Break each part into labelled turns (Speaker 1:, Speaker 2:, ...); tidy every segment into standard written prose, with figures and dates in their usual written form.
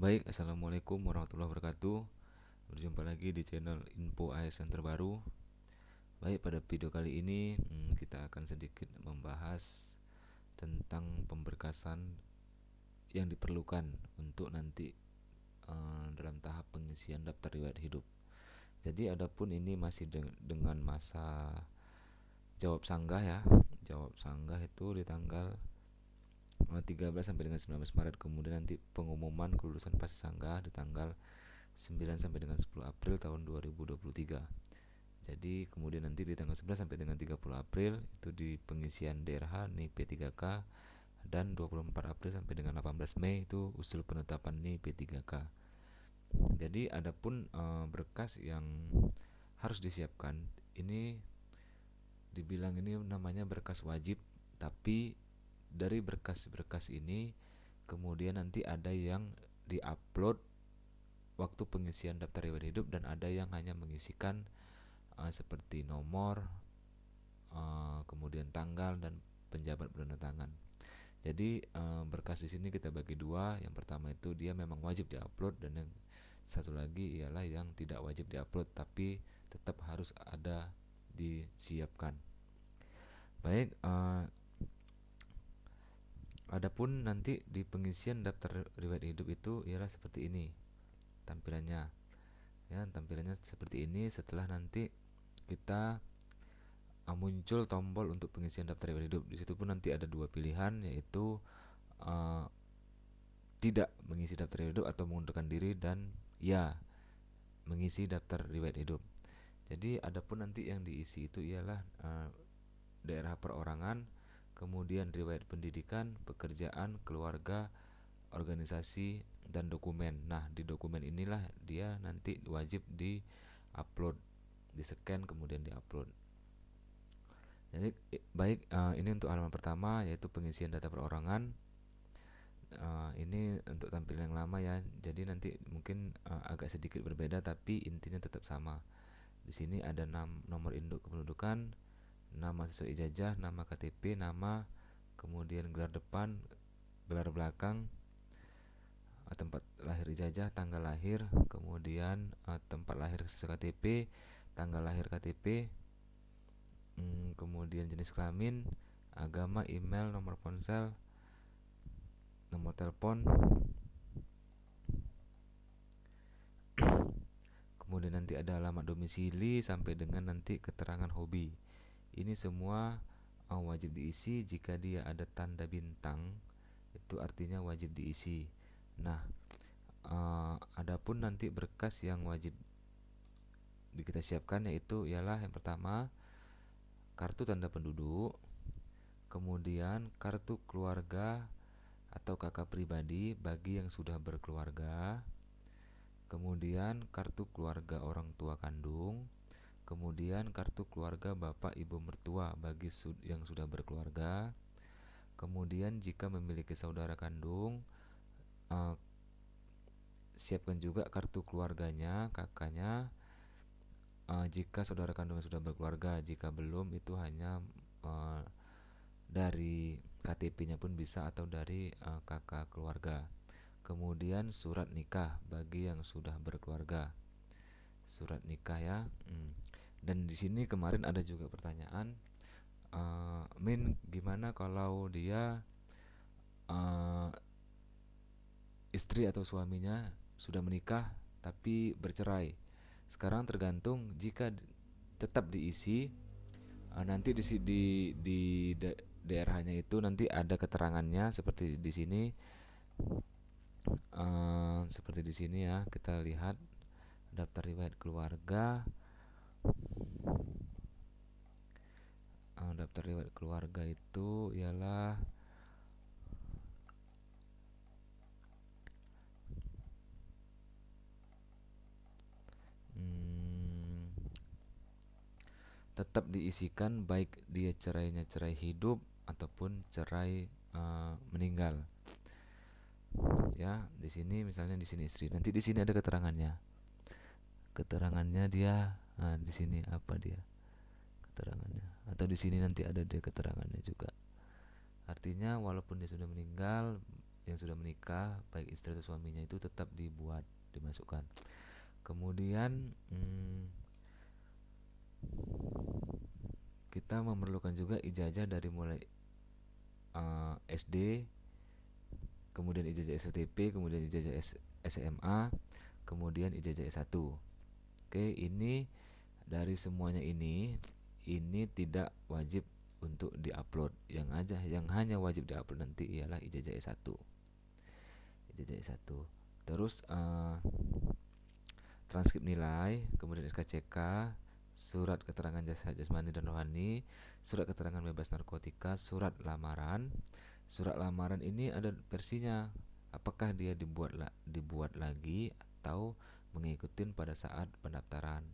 Speaker 1: Baik, assalamualaikum warahmatullahi wabarakatuh. Berjumpa lagi di channel Info ASN terbaru. Baik, pada video kali ini kita akan sedikit membahas tentang pemberkasan yang diperlukan untuk nanti dalam tahap pengisian daftar riwayat hidup. Jadi adapun ini masih dengan masa jawab sanggah ya. Jawab sanggah itu di tanggal 13 sampai dengan 19 Maret. Kemudian nanti pengumuman kelulusan pasti sanggah di tanggal 9 sampai dengan 10 April tahun 2023. Jadi kemudian nanti di tanggal 11 sampai dengan 30 April itu di pengisian DRH NII P3K, dan 24 April sampai dengan 18 Mei itu usul penetapan NII P3K. Jadi adapun berkas yang harus disiapkan ini dibilang ini namanya berkas wajib, tapi dari berkas-berkas ini kemudian nanti ada yang diupload waktu pengisian daftar riwayat hidup dan ada yang hanya mengisikan seperti nomor, kemudian tanggal dan penjabat bertanda tangan. Jadi berkas di sini kita bagi dua. Yang pertama itu dia memang wajib diupload, dan yang satu lagi ialah yang tidak wajib diupload tapi tetap harus ada disiapkan. Baik, adapun nanti di pengisian daftar riwayat hidup itu ialah seperti ini tampilannya. Ya, tampilannya seperti ini setelah nanti kita muncul tombol untuk pengisian daftar riwayat hidup. Di situ pun nanti ada dua pilihan, yaitu uh, tidak mengisi daftar riwayat hidup atau mengundurkan diri, dan ya mengisi daftar riwayat hidup. Jadi adapun nanti yang diisi itu ialah daerah perorangan, kemudian riwayat pendidikan, pekerjaan, keluarga, organisasi, dan dokumen. Nah, di dokumen inilah dia nanti wajib di-upload, di-scan kemudian di-upload. Jadi baik, ini untuk halaman pertama yaitu pengisian data perorangan. Ini untuk tampilan yang lama ya. Jadi nanti mungkin agak sedikit berbeda tapi intinya tetap sama. Di sini ada nomor induk kependudukan, nama siswa ijazah, nama KTP, nama, kemudian gelar depan, gelar belakang, tempat lahir ijazah, tanggal lahir, kemudian tempat lahir siswa KTP, tanggal lahir KTP, kemudian jenis kelamin, agama, email, nomor ponsel, nomor telepon, kemudian nanti ada alamat domisili sampai dengan nanti keterangan hobi. Ini semua wajib diisi. Jika dia ada tanda bintang itu artinya wajib diisi. Nah, adapun nanti berkas yang wajib kita siapkan yaitu ialah yang pertama kartu tanda penduduk, kemudian kartu keluarga atau KK pribadi bagi yang sudah berkeluarga, kemudian kartu keluarga orang tua kandung, kemudian kartu keluarga bapak ibu mertua bagi yang sudah berkeluarga, kemudian jika memiliki saudara kandung, siapkan juga kartu keluarganya, kakaknya, jika saudara kandungnya sudah berkeluarga. Jika belum itu hanya dari KTP-nya pun bisa atau dari kakak keluarga. Kemudian surat nikah bagi yang sudah berkeluarga. Surat nikah ya. Dan di sini kemarin ada juga pertanyaan, Min gimana kalau dia istri atau suaminya sudah menikah tapi bercerai. Sekarang tergantung, jika tetap diisi nanti di daerahnya itu nanti ada keterangannya seperti di sini. Seperti di sini ya, kita lihat daftar riwayat keluarga. Daftar riwayat keluarga itu ialah tetap diisikan baik dia cerainya cerai hidup ataupun cerai meninggal. Ya, di sini misalnya di sini istri. Nanti di sini ada keterangannya. Keterangannya dia, di sini apa dia? Keterangannya. Atau di sini nanti ada dia keterangannya juga. Artinya walaupun dia sudah meninggal, yang sudah menikah, baik istri atau suaminya, itu tetap dimasukkan. Kemudian kita memerlukan juga ijazah dari mulai SD, kemudian ijazah SLTP, kemudian ijazah SMA, kemudian ijazah S1. Oke, ini dari semuanya ini tidak wajib untuk diupload. Yang hanya wajib diupload nanti ialah ijazah S1. Ijazah S1. Terus transkrip nilai, kemudian SKCK, surat keterangan jasa jasmani dan rohani, surat keterangan bebas narkotika, surat lamaran. Surat lamaran ini ada versinya. Apakah dia dibuat lagi atau mengikuti pada saat pendaftaran.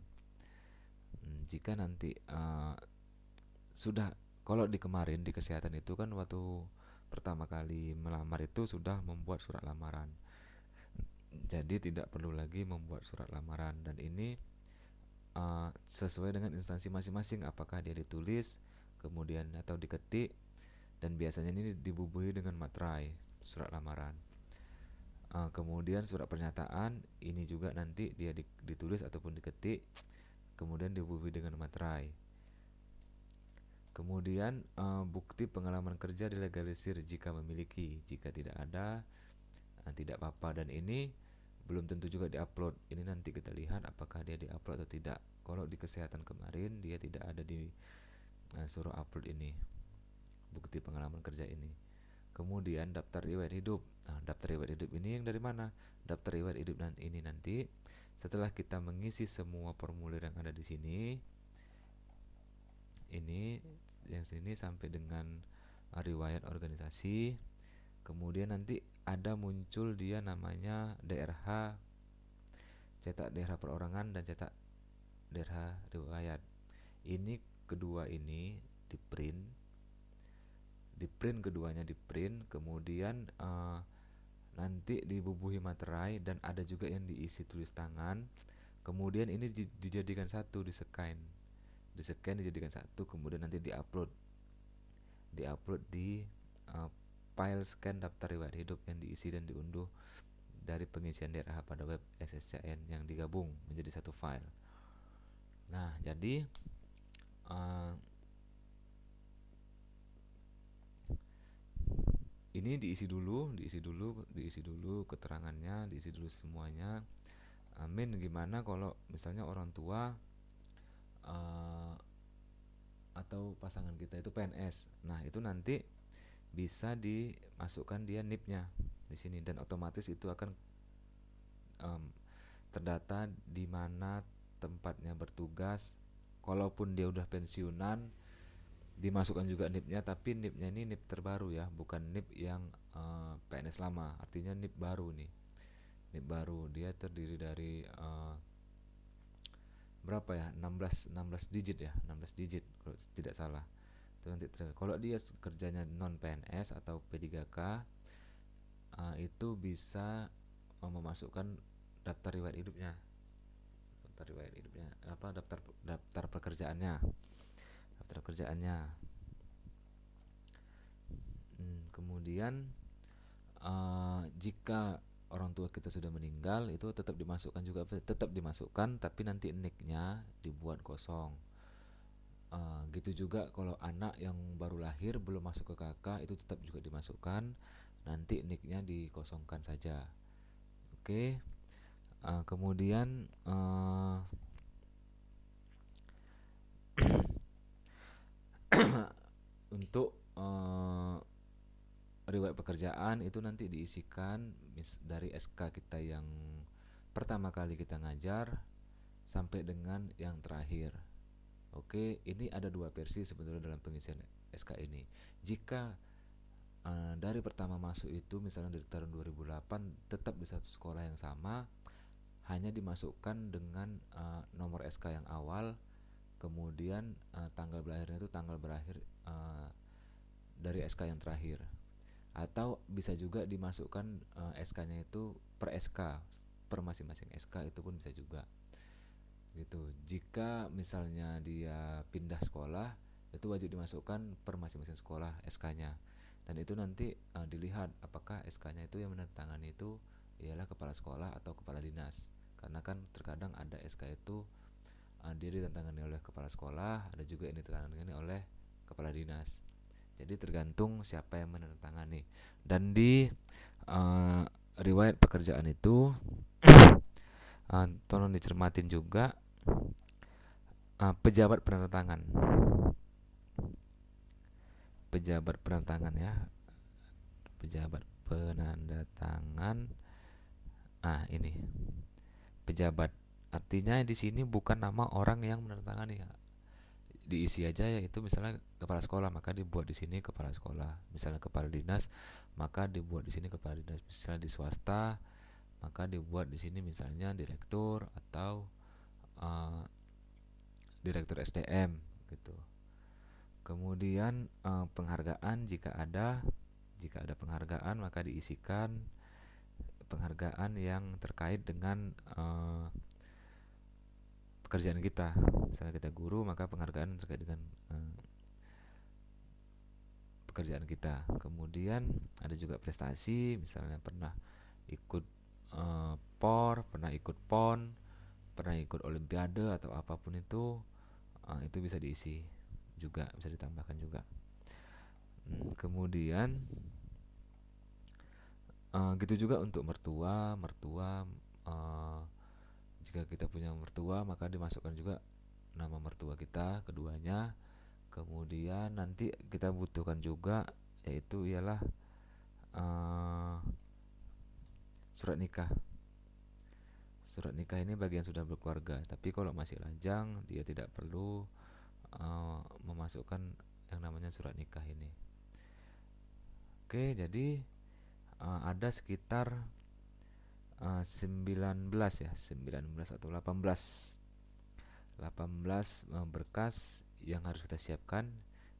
Speaker 1: Jika nanti sudah, kalau di kemarin di kesehatan itu kan waktu pertama kali melamar itu sudah membuat surat lamaran. Jadi tidak perlu lagi membuat surat lamaran, dan ini sesuai dengan instansi masing-masing, apakah dia ditulis kemudian atau diketik, dan biasanya ini dibubuhi dengan materai surat lamaran. Kemudian surat pernyataan ini juga nanti dia ditulis ataupun diketik, kemudian dibubuhi dengan materai. Kemudian bukti pengalaman kerja dilegalisir jika memiliki, jika tidak ada tidak apa-apa, dan ini belum tentu juga diupload. Ini nanti kita lihat apakah dia diupload atau tidak. Kalau di kesehatan kemarin dia tidak ada di suruh upload ini, bukti pengalaman kerja ini. Kemudian daftar riwayat hidup. Daftar riwayat hidup ini yang dari mana? Daftar riwayat hidup ini nanti setelah kita mengisi semua formulir yang ada di sini, ini yang sini sampai dengan riwayat organisasi, kemudian nanti ada muncul dia namanya DRH, cetak DRH perorangan dan cetak DRH riwayat. Ini kedua ini keduanya di print, kemudian nanti dibubuhi materai, dan ada juga yang diisi tulis tangan. Kemudian ini dijadikan satu, di-scan dijadikan satu, kemudian nanti diupload di file scan daftar riwayat hidup yang diisi dan diunduh dari pengisian DRH pada web SSCN yang digabung menjadi satu file. Nah, jadi ini diisi dulu keterangannya, diisi dulu semuanya. Gimana kalau misalnya orang tua atau pasangan kita itu PNS. Nah, itu nanti bisa dimasukkan dia NIP-nya di sini, dan otomatis itu akan terdata di mana tempatnya bertugas. Kalaupun dia udah pensiunan, dimasukkan juga NIP-nya, tapi NIP-nya ini NIP terbaru ya, bukan NIP yang PNS lama. Artinya NIP baru nih. NIP baru, dia terdiri dari berapa ya? 16 digit ya, 16 digit kalau tidak salah. Itu nanti kalau dia kerjanya non PNS atau P3K, itu bisa memasukkan daftar riwayat hidupnya. Daftar pekerjaannya. Kemudian jika orang tua kita sudah meninggal, itu tetap dimasukkan, tapi nanti nicknya dibuat kosong. Gitu juga kalau anak yang baru lahir belum masuk ke KK, itu tetap juga dimasukkan, nanti nicknya dikosongkan saja. Oke. Kemudian untuk riwayat pekerjaan itu nanti diisikan dari SK kita yang pertama kali kita ngajar sampai dengan yang terakhir. Oke, ini ada dua versi sebetulnya dalam pengisian SK ini. Jika dari pertama masuk itu misalnya dari tahun 2008 tetap di satu sekolah yang sama, hanya dimasukkan dengan nomor SK yang awal, kemudian tanggal berakhirnya itu tanggal berakhir dari SK yang terakhir. Atau bisa juga dimasukkan SK-nya itu per SK, per masing-masing SK, itu pun bisa juga gitu. Jika misalnya dia pindah sekolah, itu wajib dimasukkan per masing-masing sekolah SK-nya. dan itu nanti dilihat apakah SK-nya itu yang menandatangani itu ialah kepala sekolah atau kepala dinas, karena kan terkadang ada SK itu dia ditandatangani oleh kepala sekolah, ada juga yang ditandatangani oleh kepala dinas. Jadi tergantung siapa yang menandatangani. Dan di uh, riwayat pekerjaan itu tolong dicermatin juga pejabat penandatangan. Pejabat penandatangan ya. Pejabat penandatangan. Ini pejabat. Artinya di sini bukan nama orang yang menandatangani ya. Diisi aja ya, itu misalnya kepala sekolah maka dibuat di sini kepala sekolah, misalnya kepala dinas maka dibuat di sini kepala dinas, misalnya di swasta maka dibuat di sini misalnya direktur atau uh, direktur SDM gitu. Kemudian penghargaan jika ada penghargaan maka diisikan penghargaan yang terkait dengan pekerjaan kita. Misalnya kita guru maka penghargaan terkait dengan pekerjaan kita. Kemudian ada juga prestasi, misalnya pernah ikut POR, pernah ikut PON, pernah ikut Olimpiade atau apapun itu bisa diisi juga, bisa ditambahkan juga. Kemudian gitu juga untuk mertua jika kita punya mertua maka dimasukkan juga nama mertua kita keduanya. Kemudian nanti kita butuhkan juga yaitu ialah surat nikah. Surat nikah ini bagi yang sudah berkeluarga, tapi kalau masih lajang dia tidak perlu memasukkan yang namanya surat nikah ini. Oke, jadi ada sekitar 19 ya, 19 atau 18 berkas yang harus kita siapkan.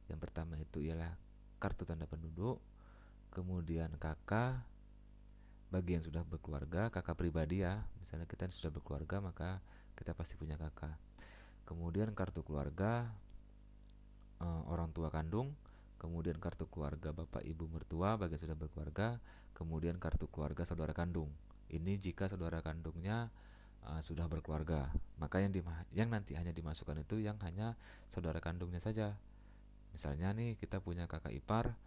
Speaker 1: Yang pertama itu ialah kartu tanda penduduk, kemudian KK bagi yang sudah berkeluarga, KK pribadi ya. Misalnya kita sudah berkeluarga maka kita pasti punya KK. Kemudian kartu keluarga orang tua kandung, kemudian kartu keluarga bapak ibu mertua bagi yang sudah berkeluarga, kemudian kartu keluarga saudara kandung. Ini jika saudara kandungnya sudah berkeluarga, maka yang nanti hanya dimasukkan itu yang hanya saudara kandungnya saja. Misalnya nih kita punya kakak ipar,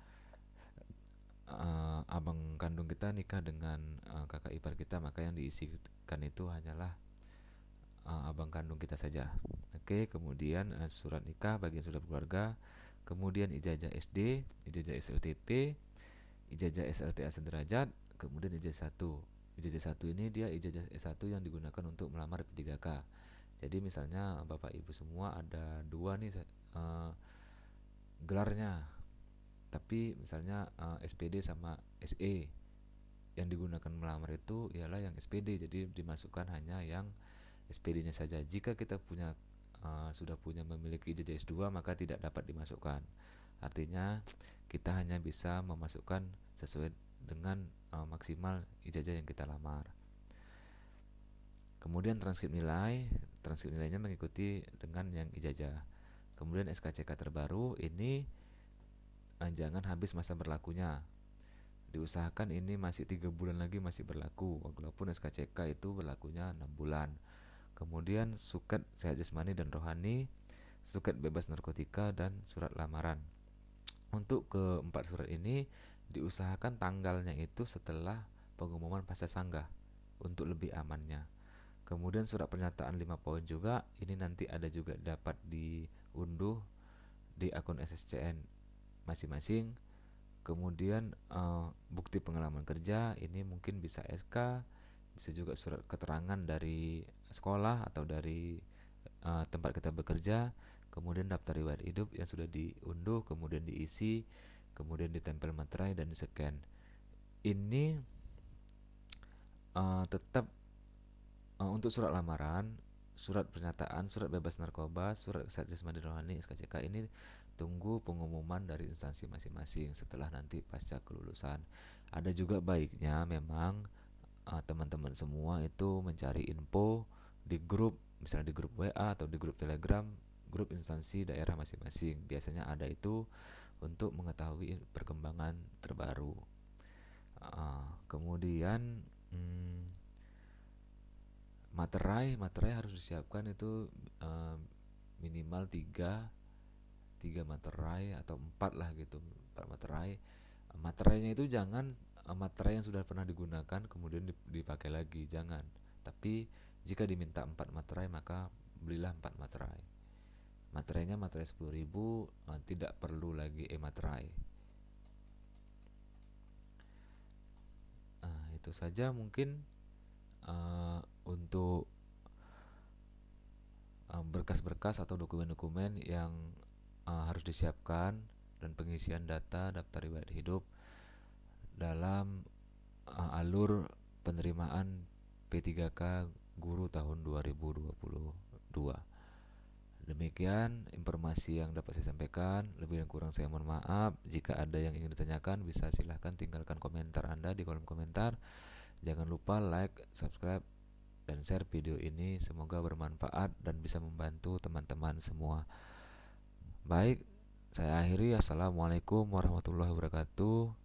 Speaker 1: abang kandung kita nikah dengan kakak ipar kita, maka yang diisikan itu hanyalah abang kandung kita saja. Oke, kemudian surat nikah bagi yang sudah berkeluarga, kemudian ijazah SD, ijazah SLTP, ijazah SLTA sederajat, kemudian ijazah 1. Ijazah 1 ini dia ijazah S1 yang digunakan untuk melamar P3K. Jadi misalnya Bapak Ibu semua ada 2 nih gelarnya. Tapi misalnya SPD sama SE, yang digunakan melamar itu ialah yang SPD, jadi dimasukkan hanya yang SPD-nya saja. Jika kita sudah memiliki ijazah S2 maka tidak dapat dimasukkan. Artinya kita hanya bisa memasukkan sesuai dengan maksimal ijazah yang kita lamar. Kemudian transkrip nilainya mengikuti dengan yang ijazah. Kemudian SKCK terbaru ini jangan habis masa berlakunya. Diusahakan ini masih 3 bulan lagi masih berlaku, walaupun SKCK itu berlakunya 6 bulan. Kemudian suket sehat jasmani dan rohani, suket bebas narkotika, dan surat lamaran. Untuk keempat surat ini diusahakan tanggalnya itu setelah pengumuman pasca sanggah untuk lebih amannya. Kemudian surat pernyataan 5 poin juga, ini nanti ada juga dapat diunduh di akun SSCN masing-masing. Kemudian bukti pengalaman kerja, ini mungkin bisa SK, bisa juga surat keterangan dari sekolah atau dari tempat kita bekerja. Kemudian daftar riwayat hidup yang sudah diunduh, kemudian diisi, kemudian ditempel materai dan di-scan. Ini tetap untuk surat lamaran, surat pernyataan, surat bebas narkoba, surat sehat jasmani rohani, SKCK ini tunggu pengumuman dari instansi masing-masing setelah nanti pasca kelulusan. Ada juga baiknya memang teman-teman semua itu mencari info di grup, misalnya di grup WA atau di grup Telegram, grup instansi daerah masing-masing. Biasanya ada itu untuk mengetahui perkembangan terbaru. Kemudian materai harus disiapkan itu minimal tiga materai atau 4 lah gitu, 4 materai. Materainya itu jangan materai yang sudah pernah digunakan kemudian dipakai lagi, jangan. Tapi jika diminta 4 materai maka belilah 4 materai. Materainya materai 10.000, tidak perlu lagi materai. Itu saja mungkin untuk berkas-berkas atau dokumen-dokumen yang harus disiapkan dan pengisian data daftar riwayat hidup dalam alur penerimaan P3K guru tahun 2022. Demikian informasi yang dapat saya sampaikan. Lebih dan kurang saya mohon maaf. Jika ada yang ingin ditanyakan, bisa silahkan tinggalkan komentar Anda di kolom komentar. Jangan lupa like, subscribe, dan share video ini. Semoga bermanfaat dan bisa membantu teman-teman semua. Baik, saya akhiri. Assalamualaikum warahmatullahi wabarakatuh.